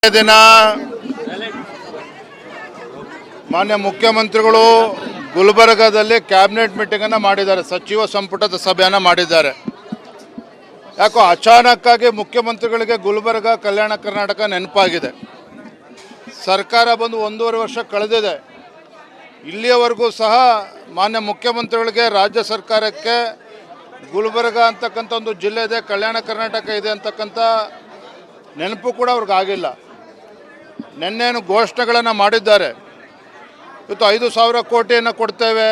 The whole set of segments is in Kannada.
ದಿನ ಮಾನ್ಯ ಮುಖ್ಯಮಂತ್ರಿಗಳು ಗುಲ್ಬರ್ಗಾದಲ್ಲಿ ಕ್ಯಾಬಿನೆಟ್ ಮೀಟಿಂಗ್ ಅನ್ನು ಮಾಡಿದ್ದಾರೆ, ಸಚಿವ ಸಂಪುಟದ ಸಭೆಯನ್ನು ಮಾಡಿದ್ದಾರೆ. ಯಾಕೋ ಅಚಾನಕ್ಕಾಗಿ ಮುಖ್ಯಮಂತ್ರಿಗಳಿಗೆ ಗುಲ್ಬರ್ಗಾ ಕಲ್ಯಾಣ ಕರ್ನಾಟಕ ನೆನಪಾಗಿದೆ. ಸರ್ಕಾರ ಬಂದು 1.5 ವರ್ಷ ಕಳೆದಿದೆ. ಇಲ್ಲಿಯವರೆಗೂ ಸಹ ಮಾನ್ಯ ಮುಖ್ಯಮಂತ್ರಿಗಳಿಗೆ ರಾಜ್ಯ ಸರ್ಕಾರಕ್ಕೆ ಗುಲ್ಬರ್ಗಾ ಅಂತಕ್ಕಂಥ ಒಂದು ಜಿಲ್ಲೆ ಇದೆ, ಕಲ್ಯಾಣ ಕರ್ನಾಟಕ ಇದೆ ಅಂತಕ್ಕಂಥ ನೆನಪು ಕೂಡ ಅವ್ರಿಗಾಗಿಲ್ಲ. ನಿನ್ನೇನು ಘೋಷಣೆಗಳನ್ನು ಮಾಡಿದ್ದಾರೆ. ಇವತ್ತು 5,000 ಕೋಟಿಯನ್ನು ಕೊಡ್ತೇವೆ,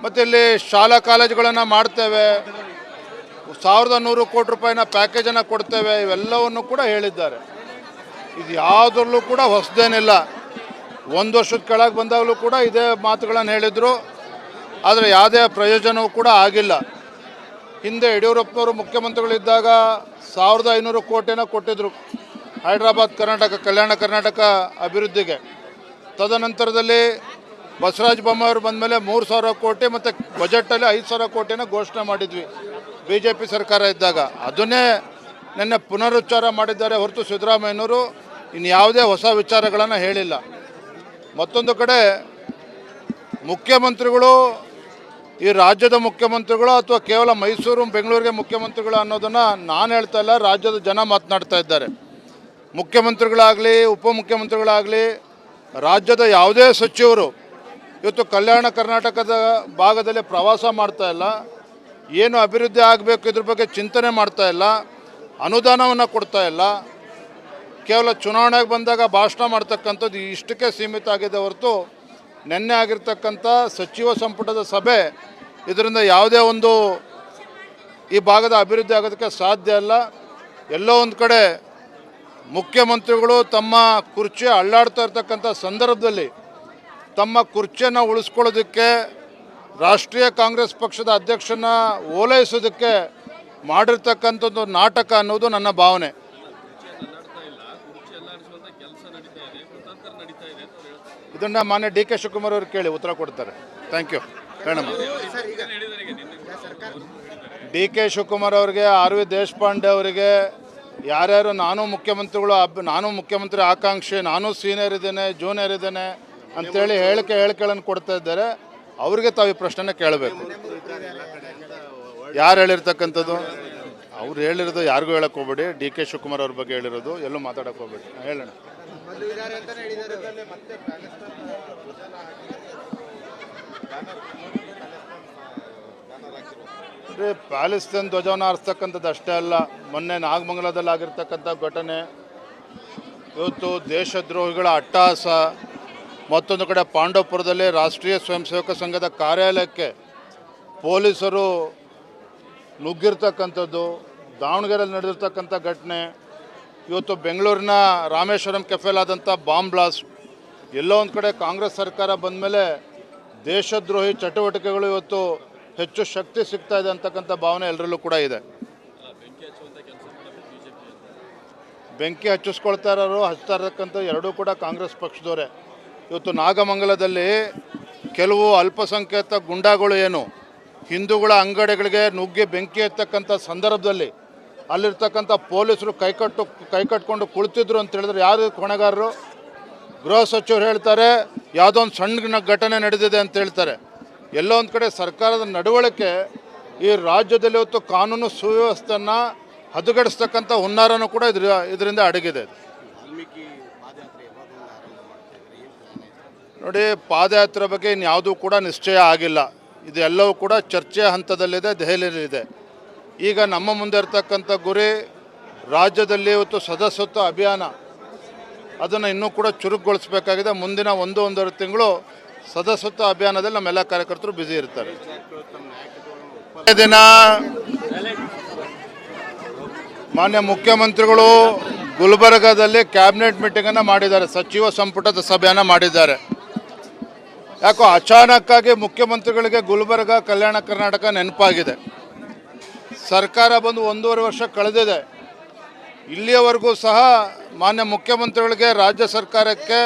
ಮತ್ತು ಇಲ್ಲಿ ಶಾಲಾ ಕಾಲೇಜುಗಳನ್ನು ಮಾಡ್ತೇವೆ, 1,100 ಕೋಟಿ ರೂಪಾಯಿನ ಪ್ಯಾಕೇಜನ್ನು ಕೊಡ್ತೇವೆ, ಇವೆಲ್ಲವನ್ನು ಕೂಡ ಹೇಳಿದ್ದಾರೆ. ಇದು ಯಾವುದರಲ್ಲೂ ಕೂಡ ಹೊಸದೇನಿಲ್ಲ. 1 ವರ್ಷದ ಕೆಳಗೆ ಬಂದಾಗಲೂ ಕೂಡ ಇದೇ ಮಾತುಗಳನ್ನು ಹೇಳಿದರು, ಆದರೆ ಯಾವುದೇ ಪ್ರಯೋಜನವೂ ಕೂಡ ಆಗಿಲ್ಲ. ಹಿಂದೆ ಯಡಿಯೂರಪ್ಪನವರು ಮುಖ್ಯಮಂತ್ರಿಗಳಿದ್ದಾಗ 1,500 ಕೋಟಿನ ಕೊಟ್ಟಿದ್ದರು ಹೈದರಾಬಾದ್ ಕರ್ನಾಟಕ ಕಲ್ಯಾಣ ಕರ್ನಾಟಕ ಅಭಿವೃದ್ಧಿಗೆ. ತದನಂತರದಲ್ಲಿ ಬಸವರಾಜ ಬೊಮ್ಮಾಯಿಯವರು ಬಂದ ಮೇಲೆ 3,000 ಕೋಟಿ ಮತ್ತು ಬಜೆಟಲ್ಲಿ 5,000 ಕೋಟಿನ ಘೋಷಣೆ ಮಾಡಿದ್ವಿ BJP ಸರ್ಕಾರ ಇದ್ದಾಗ. ಅದನ್ನೇ ನಿನ್ನೆ ಪುನರುಚ್ಚಾರ ಮಾಡಿದ್ದಾರೆ ಹೊರತು ಸಿದ್ದರಾಮಯ್ಯನವರು ಇನ್ಯಾವುದೇ ಹೊಸ ವಿಚಾರಗಳನ್ನು ಹೇಳಿಲ್ಲ. ಮತ್ತೊಂದು ಕಡೆ ಮುಖ್ಯಮಂತ್ರಿಗಳು ಈ ರಾಜ್ಯದ ಮುಖ್ಯಮಂತ್ರಿಗಳು ಅಥವಾ ಕೇವಲ ಮೈಸೂರು ಬೆಂಗಳೂರಿಗೆ ಮುಖ್ಯಮಂತ್ರಿಗಳು ಅನ್ನೋದನ್ನು ನಾನು ಹೇಳ್ತಾ ಇಲ್ಲ, ರಾಜ್ಯದ ಜನ ಮಾತನಾಡ್ತಾ ಇದ್ದಾರೆ. ಮುಖ್ಯಮಂತ್ರಿಗಳಾಗಲಿ ಉಪಮುಖ್ಯಮಂತ್ರಿಗಳಾಗಲಿ ರಾಜ್ಯದ ಯಾವುದೇ ಸಚಿವರು ಇವತ್ತು ಕಲ್ಯಾಣ ಕರ್ನಾಟಕದ ಭಾಗದಲ್ಲಿ ಪ್ರವಾಸ ಮಾಡ್ತಾ ಇಲ್ಲ, ಏನು ಅಭಿವೃದ್ಧಿ ಆಗಬೇಕು ಇದ್ರ ಬಗ್ಗೆ ಚಿಂತನೆ ಮಾಡ್ತಾ ಇಲ್ಲ, ಅನುದಾನವನ್ನು ಕೊಡ್ತಾ ಇಲ್ಲ. ಕೇವಲ ಚುನಾವಣೆಗೆ ಬಂದಾಗ ಭಾಷಣ ಮಾಡ್ತಕ್ಕಂಥದ್ದು ಇಷ್ಟಕ್ಕೆ ಸೀಮಿತ ಆಗಿದೆ ಹೊರತು ನಿನ್ನೆ ಆಗಿರ್ತಕ್ಕಂಥ ಸಚಿವ ಸಂಪುಟದ ಸಭೆ ಇದರಿಂದ ಯಾವುದೇ ಒಂದು ಈ ಭಾಗದ ಅಭಿವೃದ್ಧಿ ಆಗೋದಕ್ಕೆ ಸಾಧ್ಯ ಇಲ್ಲ. ಎಲ್ಲೋ ಒಂದು ಕಡೆ ಮುಖ್ಯಮಂತ್ರಿಗಳು ತಮ್ಮ ಕುರ್ಚಿ ಅಳ್ಳಾಡ್ತಾ ಇರ್ತಕ್ಕಂಥ ಸಂದರ್ಭದಲ್ಲಿ ತಮ್ಮ ಕುರ್ಚಿಯನ್ನು ಉಳಿಸ್ಕೊಳ್ಳೋದಕ್ಕೆ ರಾಷ್ಟ್ರೀಯ ಕಾಂಗ್ರೆಸ್ ಪಕ್ಷದ ಅಧ್ಯಕ್ಷನ ಓಲೈಸೋದಕ್ಕೆ ಮಾಡಿರ್ತಕ್ಕಂಥದ್ದು ನಾಟಕ ಅನ್ನೋದು ನನ್ನ ಭಾವನೆ. ಇದನ್ನು ಮಾನ್ಯ DK ಶಿವಕುಮಾರ್ ಅವರು ಕೇಳಿ ಉತ್ತರ ಕೊಡ್ತಾರೆ. Thank you. ಹೇಳಮ್ಮ. DK ಶಿವಕುಮಾರ್ ಅವರಿಗೆ, RV ದೇಶಪಾಂಡೆ ಅವರಿಗೆ, ಯಾರ್ಯಾರು ನಾನು ಮುಖ್ಯಮಂತ್ರಿ ಆಕಾಂಕ್ಷಿ, ನಾನು ಸೀನಿಯರ್ ಇದ್ದೇನೆ, ಜೂನಿಯರ್ ಇದ್ದೇನೆ ಅಂಥೇಳಿ ಹೇಳಿಕೆಗಳನ್ನು ಕೊಡ್ತಾ ಇದ್ದಾರೆ, ಅವ್ರಿಗೆ ತಾವು ಈ ಪ್ರಶ್ನೆನ ಕೇಳಬೇಕು. ಯಾರು ಹೇಳಿರ್ತಕ್ಕಂಥದ್ದು? ಅವ್ರು ಹೇಳಿರೋದು ಯಾರಿಗೂ ಹೇಳಕ್ಕೆ ಹೋಗ್ಬೇಡಿ. DK ಶಿವಕುಮಾರ್ ಅವ್ರ ಬಗ್ಗೆ ಹೇಳಿರೋದು, ಎಲ್ಲೂ ಮಾತಾಡಕ್ಕೆ ಹೋಗ್ಬೇಡಿ. ಹೇಳೋಣ. ಪ್ಯಾಲೆಸ್ತೇನ್ ಧ್ವಜವನ್ನು ಹಾರಿಸ್ತಕ್ಕಂಥದ್ದು ಅಷ್ಟೇ ಅಲ್ಲ, ಮೊನ್ನೆ ನಾಗಮಂಗಲದಲ್ಲಿ ಆಗಿರ್ತಕ್ಕಂಥ ಘಟನೆ, ಇವತ್ತು ದೇಶದ್ರೋಹಿಗಳ ಅಟ್ಟಹಾಸ, ಮತ್ತೊಂದು ಕಡೆ ಪಾಂಡವಪುರದಲ್ಲಿ ರಾಷ್ಟ್ರೀಯ ಸ್ವಯಂ ಸೇವಕ ಸಂಘದ ಕಾರ್ಯಾಲಯಕ್ಕೆ ಪೊಲೀಸರು ನುಗ್ಗಿರ್ತಕ್ಕಂಥದ್ದು, ದಾವಣಗೆರೆಯಲ್ಲಿ ನಡೆದಿರ್ತಕ್ಕಂಥ ಘಟನೆ, ಇವತ್ತು ಬೆಂಗಳೂರಿನ ರಾಮೇಶ್ವರಂ ಕೆಫೆಲಾದಂಥ ಬಾಂಬ್ ಬ್ಲಾಸ್ಟ್. ಎಲ್ಲೋ ಒಂದು ಕಡೆ ಕಾಂಗ್ರೆಸ್ ಸರ್ಕಾರ ಬಂದ ಮೇಲೆ ದೇಶದ್ರೋಹಿ ಚಟುವಟಿಕೆಗಳು ಇವತ್ತು ಹೆಚ್ಚು ಶಕ್ತಿ ಸಿಗ್ತಾ ಇದೆ ಅಂತಕ್ಕಂಥ ಭಾವನೆ ಎಲ್ಲರಲ್ಲೂ ಕೂಡ ಇದೆ. ಬೆಂಕಿ ಹಚ್ಚಿಸ್ಕೊಳ್ತಾ ಇರೋರು, ಹಚ್ತಾ ಇರತಕ್ಕಂಥ ಎರಡೂ ಕೂಡ ಕಾಂಗ್ರೆಸ್ ಪಕ್ಷದವರೇ. ಇವತ್ತು ನಾಗಮಂಗಲದಲ್ಲಿ ಕೆಲವು ಅಲ್ಪಸಂಖ್ಯಾತ ಗುಂಡಾಗಳು ಏನು ಹಿಂದೂಗಳ ಅಂಗಡಿಗಳಿಗೆ ನುಗ್ಗಿ ಬೆಂಕಿ ಎತ್ತಕ್ಕಂಥ ಸಂದರ್ಭದಲ್ಲಿ ಅಲ್ಲಿರ್ತಕ್ಕಂಥ ಪೊಲೀಸರು ಕೈಕಟ್ಕೊಂಡು ಕುಳಿತಿದ್ರು ಅಂತ ಹೇಳಿದ್ರೆ ಯಾರು ಹೊಣೆಗಾರರು? ಗೃಹ ಸಚಿವರು ಹೇಳ್ತಾರೆ ಯಾವುದೋ ಒಂದು ಸಣ್ಣ ಘಟನೆ ನಡೆದಿದೆ ಅಂತ ಹೇಳ್ತಾರೆ. ಎಲ್ಲೋ ಒಂದು ಕಡೆ ಸರ್ಕಾರದ ನಡವಳಿಕೆ ಈ ರಾಜ್ಯದಲ್ಲಿ ಇವತ್ತು ಕಾನೂನು ಸುವ್ಯವಸ್ಥೆಯನ್ನು ಹದಗೆಡಿಸ್ತಕ್ಕಂಥ ಹುನ್ನಾರನೂ ಕೂಡ ಇದರಿಂದ ಅಡಗಿದೆ. ನೋಡಿ, ಪಾದಯಾತ್ರೆ ಬಗ್ಗೆ ಇನ್ಯಾವುದೂ ಕೂಡ ನಿಶ್ಚಯ ಆಗಿಲ್ಲ. ಇದು ಎಲ್ಲವೂ ಕೂಡ ಚರ್ಚೆಯ ಹಂತದಲ್ಲಿದೆ, ದೆಹಲಿಯಲ್ಲಿದೆ. ಈಗ ನಮ್ಮ ಮುಂದೆ ಇರ್ತಕ್ಕಂಥ ಗುರಿ ರಾಜ್ಯದಲ್ಲಿ ಇವತ್ತು ಸದಸ್ಯತ್ವ ಅಭಿಯಾನ, ಅದನ್ನು ಇನ್ನೂ ಕೂಡ ಚುರುಕುಗೊಳಿಸಬೇಕಾಗಿದೆ. ಮುಂದಿನ 1-1.5 ತಿಂಗಳು ಸದಸ್ಯತ್ವ ಅಭಿಯಾನದಲ್ಲಿ ನಮ್ಮೆಲ್ಲ ಕಾರ್ಯಕರ್ತರು ಬ್ಯುಸಿ ಇರ್ತಾರೆ. ದಿನ ಮಾನ್ಯ ಮುಖ್ಯಮಂತ್ರಿಗಳು ಗುಲ್ಬರ್ಗಾದಲ್ಲಿ ಕ್ಯಾಬಿನೆಟ್ ಮೀಟಿಂಗನ್ನು ಮಾಡಿದ್ದಾರೆ, ಸಚಿವ ಸಂಪುಟದ ಸಭೆಯನ್ನು ಮಾಡಿದ್ದಾರೆ. ಯಾಕೋ ಅಚಾನಕ್ಕಾಗಿ ಮುಖ್ಯಮಂತ್ರಿಗಳಿಗೆ ಗುಲ್ಬರ್ಗಾ ಕಲ್ಯಾಣ ಕರ್ನಾಟಕ ನೆನಪಾಗಿದೆ. ಸರ್ಕಾರ ಬಂದು 1.5 ವರ್ಷ ಕಳೆದಿದೆ. ಇಲ್ಲಿಯವರೆಗೂ ಸಹ ಮಾನ್ಯ ಮುಖ್ಯಮಂತ್ರಿಗಳಿಗೆ ರಾಜ್ಯ ಸರ್ಕಾರಕ್ಕೆ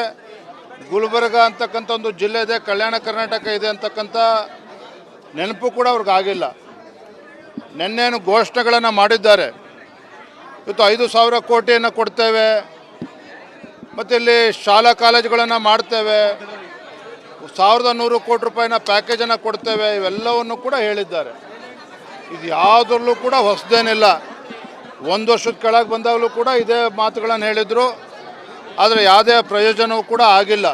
ಗುಲ್ಬರ್ಗಾ ಅಂತಕ್ಕಂಥ ಒಂದು ಜಿಲ್ಲೆ ಇದೆ, ಕಲ್ಯಾಣ ಕರ್ನಾಟಕ ಇದೆ ಅಂತಕ್ಕಂಥ ನೆನಪು ಕೂಡ ಅವ್ರಿಗಾಗಿಲ್ಲ. ನಿನ್ನೇನು ಘೋಷಣೆಗಳನ್ನು ಮಾಡಿದ್ದಾರೆ. ಇವತ್ತು 5,000 ಕೋಟಿಯನ್ನು ಕೊಡ್ತೇವೆ, ಮತ್ತು ಇಲ್ಲಿ ಶಾಲಾ ಕಾಲೇಜುಗಳನ್ನು ಮಾಡ್ತೇವೆ, 1100 ಕೋಟಿ ರೂಪಾಯಿನ ಪ್ಯಾಕೇಜನ್ನು ಕೊಡ್ತೇವೆ, ಇವೆಲ್ಲವನ್ನು ಕೂಡ ಹೇಳಿದ್ದಾರೆ. ಇದು ಯಾವುದರಲ್ಲೂ ಕೂಡ ಹೊಸದೇನಿಲ್ಲ. 1 ವರ್ಷದ ಕೆಳಗೆ ಬಂದಾಗಲೂ ಕೂಡ ಇದೇ ಮಾತುಗಳನ್ನು ಹೇಳಿದರು. ಆದರೆ ಯಾವುದೇ ಪ್ರಯೋಜನವೂ ಕೂಡ ಆಗಿಲ್ಲ.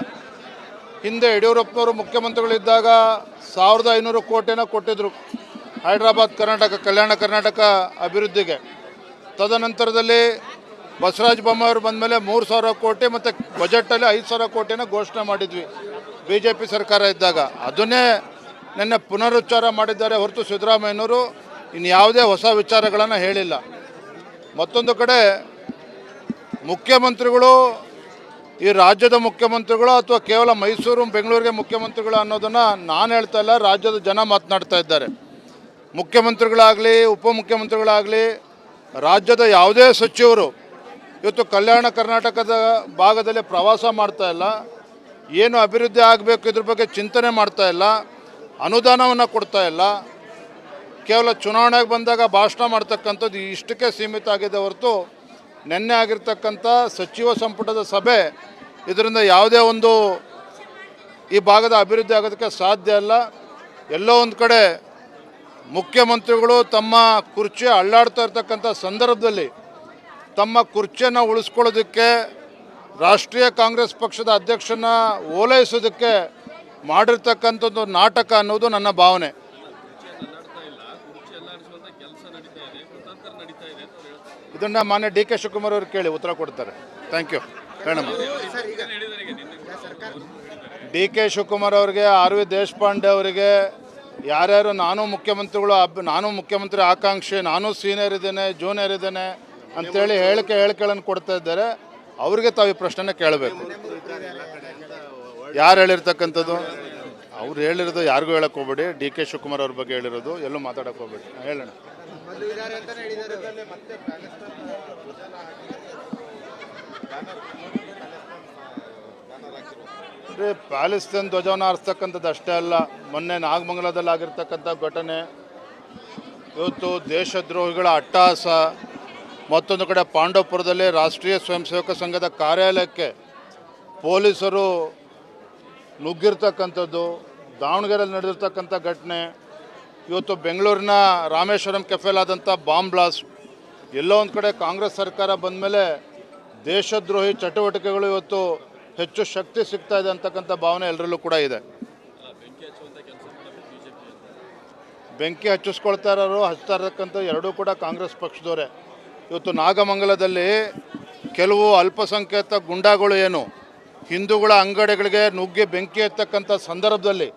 ಹಿಂದೆ ಯಡಿಯೂರಪ್ಪನವರು ಮುಖ್ಯಮಂತ್ರಿಗಳಿದ್ದಾಗ 1500 ಕೋಟಿನ ಕೊಟ್ಟಿದ್ದರು ಹೈದರಾಬಾದ್ ಕರ್ನಾಟಕ ಕಲ್ಯಾಣ ಕರ್ನಾಟಕ ಅಭಿವೃದ್ಧಿಗೆ. ತದನಂತರದಲ್ಲಿ ಬಸವರಾಜ ಬೊಮ್ಮಾಯಿಯವರು ಬಂದ ಮೇಲೆ 3000 ಕೋಟಿ ಮತ್ತು ಬಜೆಟಲ್ಲಿ 5000 ಕೋಟಿನ ಘೋಷಣೆ ಮಾಡಿದ್ವಿ BJP ಸರ್ಕಾರ ಇದ್ದಾಗ. ಅದನ್ನೇ ನಿನ್ನೆ ಪುನರುಚ್ಚಾರ ಮಾಡಿದ್ದಾರೆ ಹೊರತು ಸಿದ್ದರಾಮಯ್ಯನವರು ಇನ್ಯಾವುದೇ ಹೊಸ ವಿಚಾರಗಳನ್ನು ಹೇಳಿಲ್ಲ. ಮತ್ತೊಂದು ಕಡೆ ಮುಖ್ಯಮಂತ್ರಿಗಳು ಈ ರಾಜ್ಯದ ಮುಖ್ಯಮಂತ್ರಿಗಳು ಅಥವಾ ಕೇವಲ ಮೈಸೂರು ಬೆಂಗಳೂರಿಗೆ ಮುಖ್ಯಮಂತ್ರಿಗಳು ಅನ್ನೋದನ್ನು ನಾನು ಹೇಳ್ತಾ ಇಲ್ಲ, ರಾಜ್ಯದ ಜನ ಮಾತನಾಡ್ತಾ ಇದ್ದಾರೆ. ಮುಖ್ಯಮಂತ್ರಿಗಳಾಗಲಿ ಉಪಮುಖ್ಯಮಂತ್ರಿಗಳಾಗಲಿ ರಾಜ್ಯದ ಯಾವುದೇ ಸಚಿವರು ಇವತ್ತು ಕಲ್ಯಾಣ ಕರ್ನಾಟಕದ ಭಾಗದಲ್ಲಿ ಪ್ರವಾಸ ಮಾಡ್ತಾ ಇಲ್ಲ, ಏನು ಅಭಿವೃದ್ಧಿ ಆಗಬೇಕು ಇದ್ರ ಬಗ್ಗೆ ಚಿಂತನೆ ಮಾಡ್ತಾ ಇಲ್ಲ, ಅನುದಾನವನ್ನು ಕೊಡ್ತಾ ಇಲ್ಲ. ಕೇವಲ ಚುನಾವಣೆಗೆ ಬಂದಾಗ ಭಾಷಣ ಮಾಡ್ತಕ್ಕಂಥದ್ದು ಇಷ್ಟಕ್ಕೆ ಸೀಮಿತ ಆಗಿದೆ ಹೊರತು ನಿನ್ನೆ ಆಗಿರ್ತಕ್ಕಂಥ ಸಚಿವ ಸಂಪುಟದ ಸಭೆ ಇದರಿಂದ ಯಾವುದೇ ಒಂದು ಈ ಭಾಗದ ಅಭಿವೃದ್ಧಿ ಆಗೋದಕ್ಕೆ ಸಾಧ್ಯ ಇಲ್ಲ. ಎಲ್ಲೋ ಒಂದು ಕಡೆ ಮುಖ್ಯಮಂತ್ರಿಗಳು ತಮ್ಮ ಕುರ್ಚಿ ಅಳ್ಳಾಡ್ತಾ ಇರ್ತಕ್ಕಂಥ ಸಂದರ್ಭದಲ್ಲಿ ತಮ್ಮ ಕುರ್ಚಿಯನ್ನು ಉಳಿಸ್ಕೊಳ್ಳೋದಕ್ಕೆ ರಾಷ್ಟ್ರೀಯ ಕಾಂಗ್ರೆಸ್ ಪಕ್ಷದ ಅಧ್ಯಕ್ಷನ ಓಲೈಸೋದಕ್ಕೆ ಮಾಡಿರ್ತಕ್ಕಂಥದ್ದು ನಾಟಕ ಅನ್ನೋದು ನನ್ನ ಭಾವನೆ. ಇದನ್ನು ಮಾನ್ಯ DK ಶಿವಕುಮಾರ್ ಅವರು ಕೇಳಿ ಉತ್ತರ ಕೊಡ್ತಾರೆ. Thank you. ಹೇಳಮ್ಮ. DK ಶಿವಕುಮಾರ್ ಅವರಿಗೆ, RV ದೇಶಪಾಂಡೆ ಅವರಿಗೆ, ಯಾರ್ಯಾರು ನಾನು ಮುಖ್ಯಮಂತ್ರಿ ಆಕಾಂಕ್ಷಿ, ನಾನು ಸೀನಿಯರ್ ಇದ್ದೇನೆ, ಜೂನಿಯರ್ ಇದ್ದೇನೆ ಅಂಥೇಳಿ ಹೇಳಿಕೆಗಳನ್ನು ಕೊಡ್ತಾ ಇದ್ದಾರೆ, ಅವ್ರಿಗೆ ತಾವು ಈ ಪ್ರಶ್ನೆನ ಕೇಳಬೇಕು. ಯಾರು ಹೇಳಿರ್ತಕ್ಕಂಥದ್ದು? ಅವ್ರು ಹೇಳಿರೋದು ಯಾರಿಗೂ ಹೇಳಕ್ಕೆ ಹೋಗ್ಬೇಡಿ. DK ಶಿವಕುಮಾರ್ ಅವ್ರ ಬಗ್ಗೆ ಹೇಳಿರೋದು, ಎಲ್ಲೂ ಮಾತಾಡಕ್ಕೆ ಹೋಗ್ಬೇಡಿ. ಹೇಳೋಣ. ಪ್ಯಾಲೆಸ್ತೇನ್ ಧ್ವಜವನ್ನು ಹಾರಿಸ್ತಕ್ಕಂಥದ್ದು ಅಷ್ಟೇ ಅಲ್ಲ, ಮೊನ್ನೆ ನಾಗಮಂಗಲದಲ್ಲಿ ಆಗಿರ್ತಕ್ಕಂಥ ಘಟನೆ, ಇವತ್ತು ದೇಶದ್ರೋಹಿಗಳ ಅಟ್ಟಹಾಸ, ಮತ್ತೊಂದು ಕಡೆ ಪಾಂಡವಪುರದಲ್ಲಿ ರಾಷ್ಟ್ರೀಯ ಸ್ವಯಂ ಸೇವಕ ಸಂಘದ ಕಾರ್ಯಾಲಯಕ್ಕೆ ಪೊಲೀಸರು ನುಗ್ಗಿರ್ತಕ್ಕಂಥದ್ದು, ದಾವಣಗೆರೆಯಲ್ಲಿ ನಡೆದಿರ್ತಕ್ಕಂಥ ಘಟನೆ, ಇವತ್ತು ಬೆಂಗಳೂರಿನ ರಾಮೇಶ್ವರಂ ಕೆಫೆಲಾದಂಥ ಬಾಂಬ್ ಬ್ಲಾಸ್ಟ್. ಎಲ್ಲೋ ಒಂದು ಕಡೆ ಕಾಂಗ್ರೆಸ್ ಸರ್ಕಾರ ಬಂದ ಮೇಲೆ ದೇಶದ್ರೋಹಿ ಚಟುವಟಿಕೆಗಳು ಇವತ್ತು ಹೆಚ್ಚು ಶಕ್ತಿ ಸಿಗ್ತಾ ಇದೆ ಅಂತಕ್ಕಂಥ ಭಾವನೆ ಎಲ್ಲರಲ್ಲೂ ಕೂಡ ಇದೆ. ಬೆಂಕಿ ಹಚ್ಚಿಸ್ಕೊಳ್ತಾ ಇರೋರು, ಹಚ್ತಾ ಇರತಕ್ಕಂಥ ಎರಡೂ ಕೂಡ ಕಾಂಗ್ರೆಸ್ ಪಕ್ಷದವರೇ. ಇವತ್ತು ನಾಗಮಂಗಲದಲ್ಲಿ ಕೆಲವು ಅಲ್ಪಸಂಖ್ಯಾತ ಗುಂಡಾಗಳು ಏನು ಹಿಂದೂಗಳ ಅಂಗಡಿಗಳಿಗೆ ನುಗ್ಗಿ ಬೆಂಕಿ ಎತ್ತಕ್ಕಂಥ ಸಂದರ್ಭದಲ್ಲಿ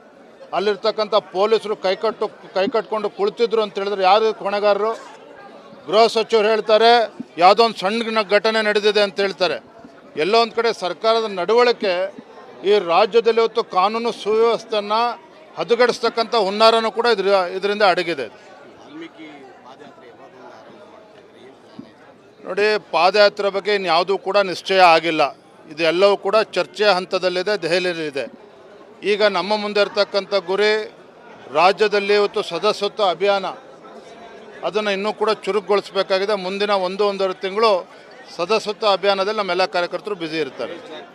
ಅಲ್ಲಿರ್ತಕ್ಕಂಥ ಪೊಲೀಸರು ಕೈಕಟ್ಕೊಂಡು ಕುಳಿತಿದ್ರು ಅಂತ ಹೇಳಿದ್ರೆ ಯಾರು ಹೊಣೆಗಾರರು? ಗೃಹ ಸಚಿವರು ಹೇಳ್ತಾರೆ ಯಾವುದೋ ಒಂದು ಸಣ್ಣ ಘಟನೆ ನಡೆದಿದೆ ಅಂತ ಹೇಳ್ತಾರೆ. ಎಲ್ಲೋ ಒಂದು ಕಡೆ ಸರ್ಕಾರದ ನಡವಳಿಕೆ ಈ ರಾಜ್ಯದಲ್ಲಿ ಇವತ್ತು ಕಾನೂನು ಸುವ್ಯವಸ್ಥೆಯನ್ನು ಹದಗೆಡಿಸ್ತಕ್ಕಂಥ ಹುನ್ನಾರನೂ ಕೂಡ ಇದರಿಂದ ಅಡಗಿದೆ. ನೋಡಿ, ಪಾದಯಾತ್ರೆ ಬಗ್ಗೆ ಇನ್ಯಾವುದೂ ಕೂಡ ನಿಶ್ಚಯ ಆಗಿಲ್ಲ. ಇದೆಲ್ಲವೂ ಕೂಡ ಚರ್ಚೆಯ ಹಂತದಲ್ಲಿದೆ, ದೆಹಲಿಯಲ್ಲಿದೆ. ಈಗ ನಮ್ಮ ಮುಂದೆ ಇರ್ತಕ್ಕಂಥ ಗುರಿ ರಾಜ್ಯದಲ್ಲಿ ಇವತ್ತು ಸದಸ್ಯತ್ವ ಅಭಿಯಾನ, ಅದನ್ನು ಇನ್ನೂ ಕೂಡ ಚುರುಕುಗೊಳಿಸಬೇಕಾಗಿದೆ. ಮುಂದಿನ 1-1.5 ತಿಂಗಳು ಸದಸ್ಯತ್ವ ಅಭಿಯಾನದಲ್ಲಿ ನಮ್ಮೆಲ್ಲ ಕಾರ್ಯಕರ್ತರು ಬ್ಯುಸಿ ಇರ್ತಾರೆ.